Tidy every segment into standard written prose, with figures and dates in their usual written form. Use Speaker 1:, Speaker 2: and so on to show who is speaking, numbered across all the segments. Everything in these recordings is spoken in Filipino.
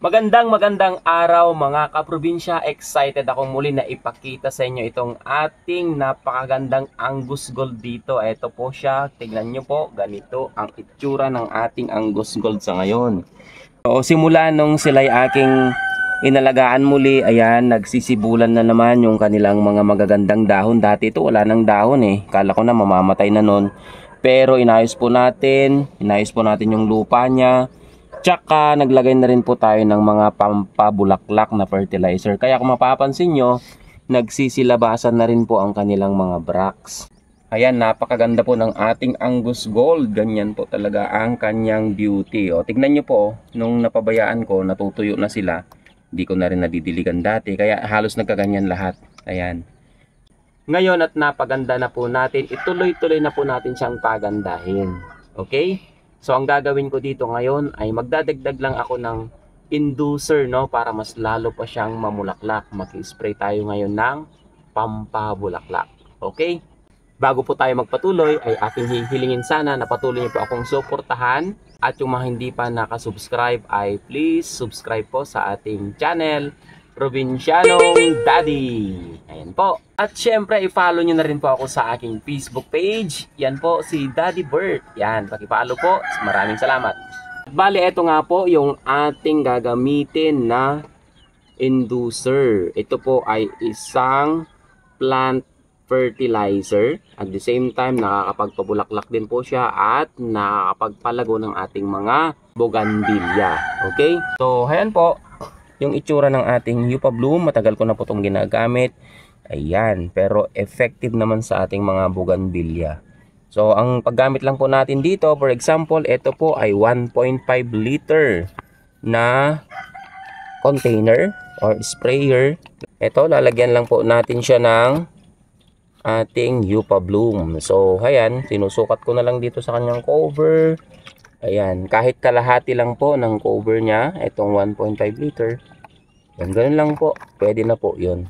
Speaker 1: Magandang araw mga kaprobinsya. Excited ako muli na ipakita sa inyo itong ating napakagandang Angus Gold dito. Ito po siya. Tignan nyo po. Ganito ang itsura ng ating Angus Gold sa ngayon. So, simula nung sila'y aking inalagaan muli, ayan, nagsisibulan na naman yung kanilang mga magagandang dahon. Dati ito wala nang dahon eh. Kala ko na mamamatay na nun. Pero inayos po natin yung lupa niya. Tsaka naglagay na rin po tayo ng mga pampabulaklak na fertilizer. Kaya kung mapapansin nyo, nagsisilabasan na rin po ang kanilang mga bracts. Ayan, napakaganda po ng ating Angus Gold. Ganyan po talaga ang kanyang beauty. O, tignan nyo po, nung napabayaan ko, natutuyo na sila. Hindi ko na rin nadidiligan dati. Kaya halos nagkaganyan lahat. Ayan. Ngayon at napaganda na po natin, ituloy-tuloy na po natin siyang pagandahin. Okay? So, ang gagawin ko dito ngayon ay magdadagdag lang ako ng inducer, no? Para mas lalo pa siyang mamulaklak. Mag-spray tayo ngayon ng pampabulaklak. Okay? Bago po tayo magpatuloy, ay aking hihilingin sana na patuloy niyo po akong suportahan. At yung mga hindi pa nakasubscribe ay please subscribe po sa ating channel, Provincianong Daddy. Ayan po. At syempre, i-follow nyo na rin po ako sa aking Facebook page. Yan po, si Daddy Bert. Yan, paki-follow po. Maraming salamat. Bali, ito nga po yung ating gagamitin na inducer. Ito po ay isang plant fertilizer. At the same time, nakakapagpabulaklak din po siya at nakakapagpalago ng ating mga bougainvillea. Okay? So, ayan po. Yung itsura ng ating Yupa Bloom, matagal ko na po itong ginagamit. Ayan, pero effective naman sa ating mga bougainvillea. So, ang paggamit lang po natin dito, for example, ito po ay 1.5 liter na container or sprayer. Ito, lalagyan lang po natin siya ng ating Yupa Bloom. So, ayan, sinusukat ko na lang dito sa kanyang cover. Ayan, kahit kalahati lang po ng cover niya, itong 1.5 liter. Yan, ganun lang po. Pwede na po yun.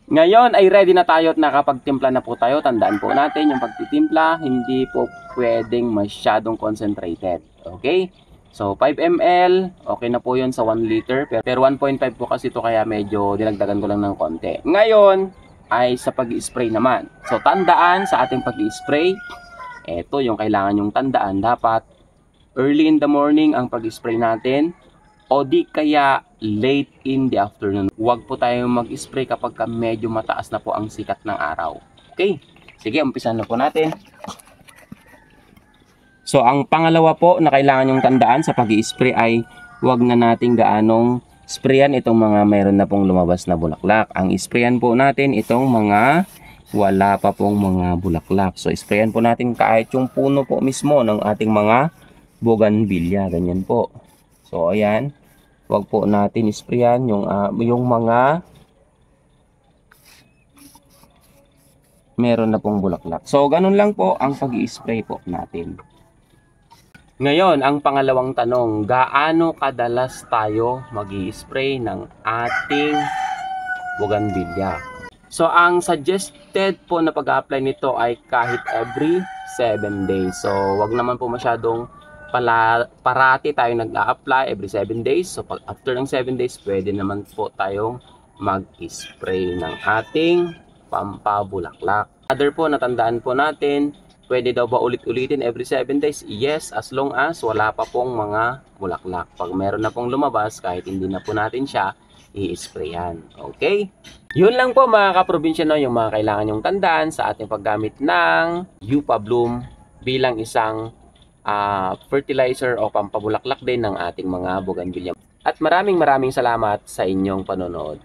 Speaker 1: Ngayon ay ready na tayo at nakapagtimpla na po tayo. Tandaan po natin yung pagtitimpla, hindi po pwedeng masyadong concentrated. Okay? So, 5 ml, okay na po yun sa 1 liter. Pero 1.5 po kasi ito kaya medyo dinagdagan ko lang ng konti. Ngayon ay sa pag-spray naman. So, tandaan sa ating pag-spray, ito yung kailangan yung tandaan. Dapat early in the morning ang pag-spray natin o di kaya late in the afternoon. Huwag po tayong mag-spray kapag medyo mataas na po ang sikat ng araw. Okay? Sige, umpisan na po natin. So, ang pangalawa po na kailangan yung tandaan sa pag-spray ay huwag na nating gaanong sprayan itong mga mayroon na pong lumabas na bulaklak. Ang sprayan po natin itong mga wala pa pong mga bulaklak. So, sprayan po natin kahit yung puno po mismo ng ating mga bougainvillea. Ganyan po. So, ayan. Huwag po natin sprayan yung mga meron na pong bulaklak. So, ganun lang po ang pag-i-spray po natin. Ngayon, ang pangalawang tanong, gaano kadalas tayo mag-i-spray ng ating bougainvillea? So, ang suggested po na pag-apply nito ay kahit every 7 days. So, wag naman po masyadong parati tayo nag-a-apply every 7 days. So, after ng 7 days, pwede naman po tayong mag-spray ng ating pampabulaklak. Other po, natandaan po natin, pwede daw ba ulit-ulitin every 7 days? Yes, as long as wala pa pong mga bulaklak. Pag meron na pong lumabas, kahit hindi na po natin siya, i-sprayan. Okay? Yun lang po mga kaprobinsya, no, yung mga kailangan yung tandaan sa ating paggamit ng Yupa Bloom bilang isang fertilizer o pampabulaklak din ng ating mga bougainvillea. At maraming salamat sa inyong panonood.